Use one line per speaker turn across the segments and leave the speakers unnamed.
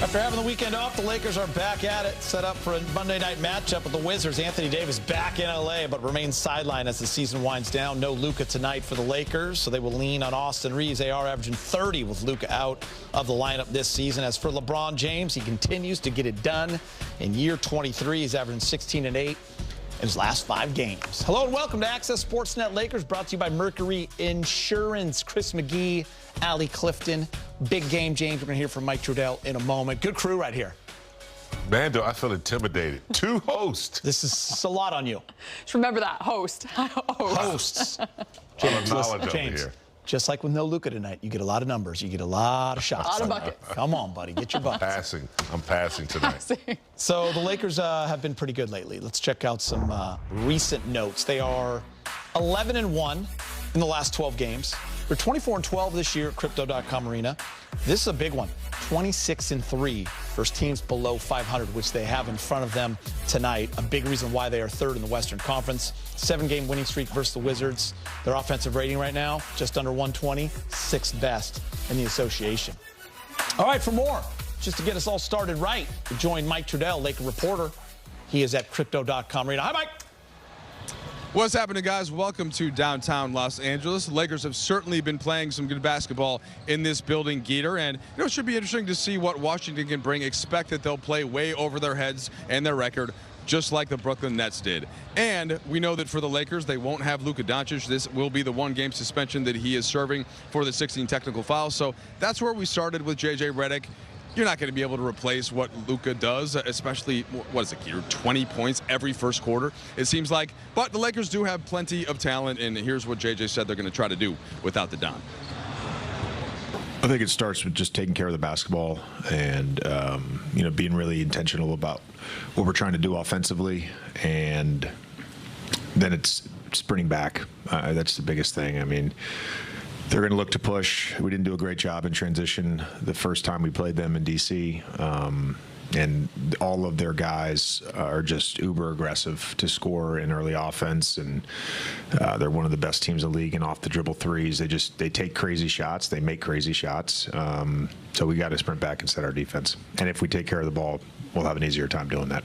After having the weekend off, the Lakers are back at it, set up for a Monday night matchup with the Wizards. Anthony Davis back in L.A., but remains sidelined as the season winds down. No Luka tonight for the Lakers, so they will lean on Austin Reeves. They are averaging 30 with Luka out of the lineup this season. As for LeBron James, he continues to get it done. In year 23, he's averaging 16 and 8 in his last 5 games. Hello and welcome to Access Sportsnet Lakers, brought to you by Mercury Insurance. Chris McGee, Allie Clifton. Big game, James. We're going to hear from Mike Trudell in a moment. Good crew right here.
Man, do I feel intimidated. 2 hosts.
This is a lot on you.
Just remember that. Hosts.
James,
knowledge over
James,
here.
just like with no Luka tonight, you get a lot of numbers. You get a lot of shots.
A lot of buckets.
Come on, buddy. Get your buckets.
I'm passing tonight.
So the Lakers have been pretty good lately. Let's check out some recent notes. They are 11-1 in the last 12 games. They're 24-12 this year at Crypto.com Arena. This is a big one. 26-3 versus teams below 500, which they have in front of them tonight. A big reason why they are third in the Western Conference. 7-game winning streak versus the Wizards. Their offensive rating right now, just under 120, 6th best in the association. All right, for more, just to get us all started right, we join Mike Trudell, Laker reporter. He is at Crypto.com Arena. Hi, Mike.
What's happening, guys? Welcome to downtown Los Angeles. The Lakers have certainly been playing some good basketball in this building, Geeter, and it should be interesting to see what Washington can bring. Expect that they'll play way over their heads and their record, just like the Brooklyn Nets did. And we know that for the Lakers, they won't have Luka Doncic. This will be the 1-game suspension that he is serving for the 16 technical fouls. So that's where we started with J.J. Redick. You're not going to be able to replace what Luka does, especially, what is it, Keeter, 20 points every first quarter, it seems like. But the Lakers do have plenty of talent, and here's what JJ said they're going to try to do without the Don.
I think it starts with just taking care of the basketball and, being really intentional about what we're trying to do offensively. And then it's sprinting back. That's the biggest thing. I mean, they're going to look to push. We didn't do a great job in transition the first time we played them in D.C., and all of their guys are just uber aggressive to score in early offense, and they're one of the best teams in the league in off the dribble threes. They take crazy shots, they make crazy shots. So we got to sprint back and set our defense. And if we take care of the ball, we'll have an easier time doing that.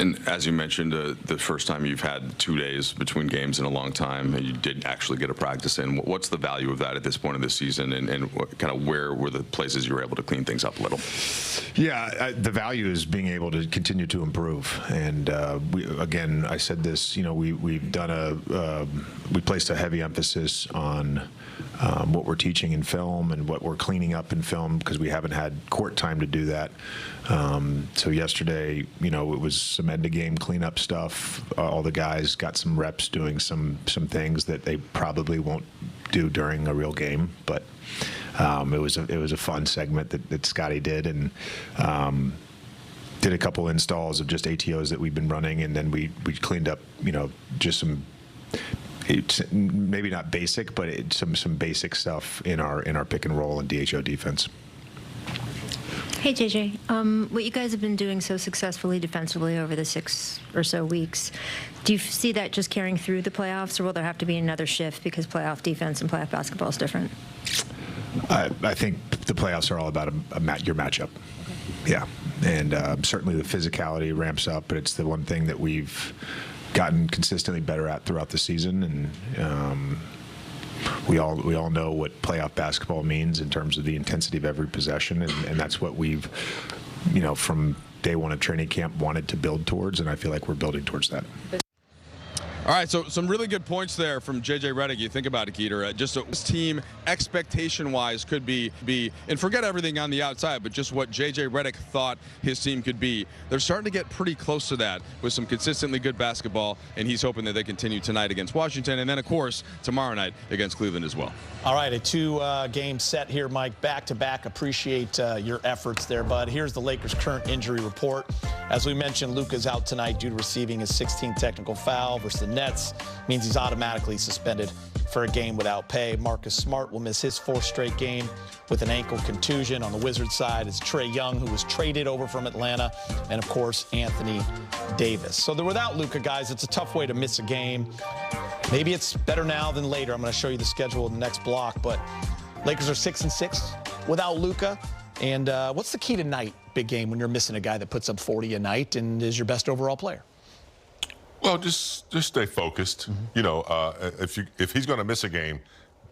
And as you mentioned, the first time you've had 2 days between games in a long time, you did actually get a practice in. What's the value of that at this point of the season, and kind of where were the places you were able to clean things up a little?
Yeah, the value is being able to continue to improve. And again, I said this, we've done we placed a heavy emphasis on what we're teaching in film and what we're cleaning up in film, because we haven't had court time to do that. So yesterday, it was some end-of-game cleanup stuff. All the guys got some reps doing some things that they probably won't do during a real game, but it was a fun segment that Scotty did, and did a couple installs of just ATOs that we've been running, and then we cleaned up, just some. It's maybe not basic, but some basic stuff in our pick and roll and DHO defense.
Hey, JJ. What you guys have been doing so successfully defensively over the 6 or so weeks, do you see that just carrying through the playoffs, or will there have to be another shift because playoff defense and playoff basketball is different?
I think the playoffs are all about your matchup. Yeah, and certainly the physicality ramps up, but it's the one thing that we've gotten consistently better at throughout the season, and we all know what playoff basketball means in terms of the intensity of every possession, and that's what we've, from day one of training camp wanted to build towards, and I feel like we're building towards that.
All right, so some really good points there from J.J. Redick. You think about it, Keeter. Just this team, expectation-wise, could be, and forget everything on the outside, but just what J.J. Redick thought his team could be. They're starting to get pretty close to that with some consistently good basketball, and he's hoping that they continue tonight against Washington, and then, of course, tomorrow night against Cleveland as well.
All right, a 2-game set here, Mike, back-to-back. Appreciate your efforts there, bud. Here's the Lakers' current injury report. As we mentioned, Luka's out tonight due to receiving his 16th technical foul versus the Nets. Means he's automatically suspended for a game without pay. Marcus Smart will miss his 4th straight game with an ankle contusion. On the Wizards side is Trae Young, who was traded over from Atlanta, and, of course, Anthony Davis. So they're without Luka, guys. It's a tough way to miss a game. Maybe it's better now than later. I'm going to show you the schedule in the next block, but Lakers are 6-6 without Luka. And what's the key tonight, big game, when you're missing a guy that puts up 40 a night and is your best overall player?
Well, just stay focused. You know, if he's going to miss a game,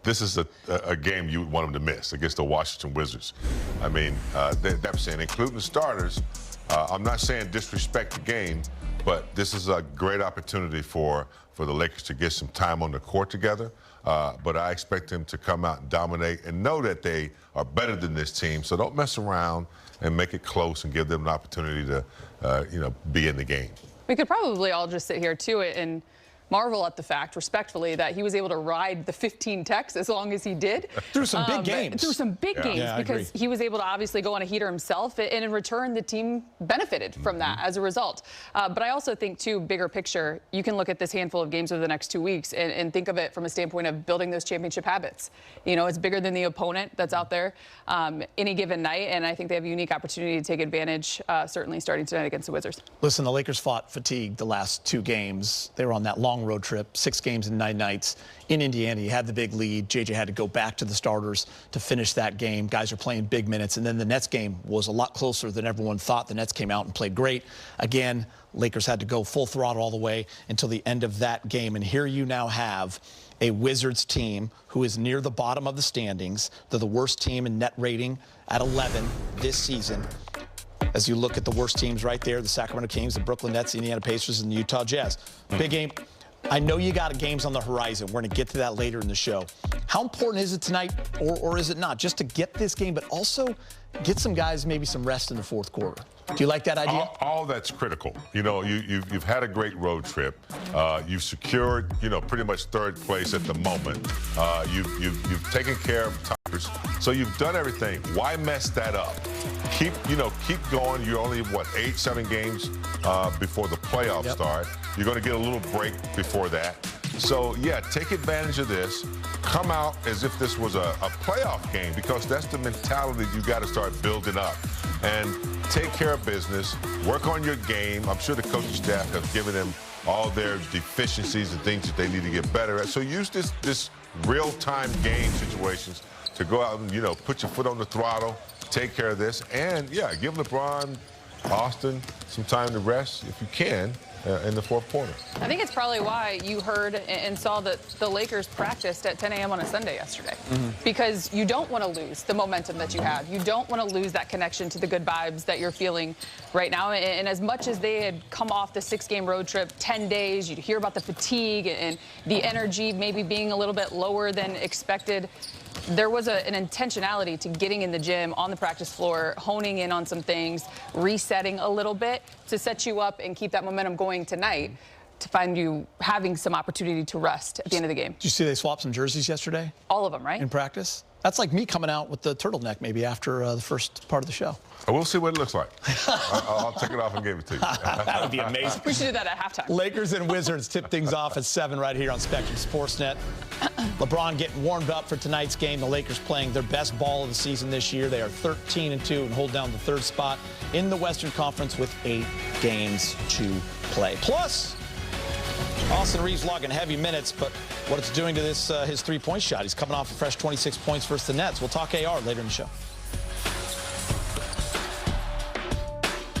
this is a game you would want him to miss against the Washington Wizards. I mean, that's saying, including the starters. I'm not saying disrespect the game, but this is a great opportunity for the Lakers to get some time on the court together. But I expect them to come out and dominate and know that they are better than this team. So don't mess around and make it close and give them an opportunity to, be in the game.
We could probably all just sit here, too, and marvel at the fact, respectfully, that he was able to ride the 15 techs as long as he did.
Through some big games.
Through some big games, because he was able to obviously go on a heater himself, and in return, the team benefited from that as a result. But I also think, too, bigger picture, you can look at this handful of games over the next 2 weeks and think of it from a standpoint of building those championship habits. You know, it's bigger than the opponent that's out there any given night, and I think they have a unique opportunity to take advantage, certainly starting tonight against the Wizards.
Listen, the Lakers fought fatigue the last 2 games. They were on that long road trip, 6 games in 9 nights in Indiana. You had the big lead. JJ had to go back to the starters to finish that game. Guys are playing big minutes. And then the Nets game was a lot closer than everyone thought. The Nets came out and played great. Again, Lakers had to go full throttle all the way until the end of that game. And here you now have a Wizards team who is near the bottom of the standings. They're the worst team in net rating at 11 this season. As you look at the worst teams right there, the Sacramento Kings, the Brooklyn Nets, the Indiana Pacers, and the Utah Jazz. Big game. I know you got games on the horizon. We're going to get to that later in the show. How important is it tonight, or is it not, just to get this game, but also get some guys maybe some rest in the fourth quarter? Do you like that idea?
All that's critical. You know, you've had a great road trip. You've secured, pretty much 3rd place at the moment. You've taken care of Tigers. So you've done everything. Why mess that up? Keep going. You're only, 8-7 games before the playoffs start. You're going to get a little break before that. So, yeah, take advantage of this. Come out as if this was a playoff game, because that's the mentality you got to start building up. And take care of business. Work on your game. I'm sure the coaching staff have given them all their deficiencies and things that they need to get better at. So use this real-time game situations to go out and, put your foot on the throttle, take care of this, and, yeah, give LeBron, Austin some time to rest if you can in the fourth quarter.
I think it's probably why you heard and saw that the Lakers practiced at 10 a.m. on a Sunday yesterday. Because you don't want to lose the momentum that you have. You don't want to lose that connection to the good vibes that you're feeling right now. And as much as they had come off the 6-game road trip, 10 days, you'd hear about the fatigue and the energy maybe being a little bit lower than expected. There was an intentionality to getting in the gym, on the practice floor, honing in on some things, resetting a little bit to set you up and keep that momentum going tonight, to find you having some opportunity to rest at the end of the game.
Did you see they swapped some jerseys yesterday?
All of them, right?
In practice? That's like me coming out with the turtleneck maybe after the first part of the show.
We'll see what it looks like. I'll take it off and give it to you.
That would be amazing.
We should do that at halftime.
Lakers and Wizards tip things off at 7 right here on Spectrum Sportsnet. LeBron getting warmed up for tonight's game. The Lakers playing their best ball of the season this year. They are 13-2 and hold down the 3rd spot in the Western Conference with 8 games to play. Plus, Austin Reeves logging heavy minutes, but what it's doing to his 3-point shot. He's coming off a fresh 26 points versus the Nets. We'll talk AR later in the show.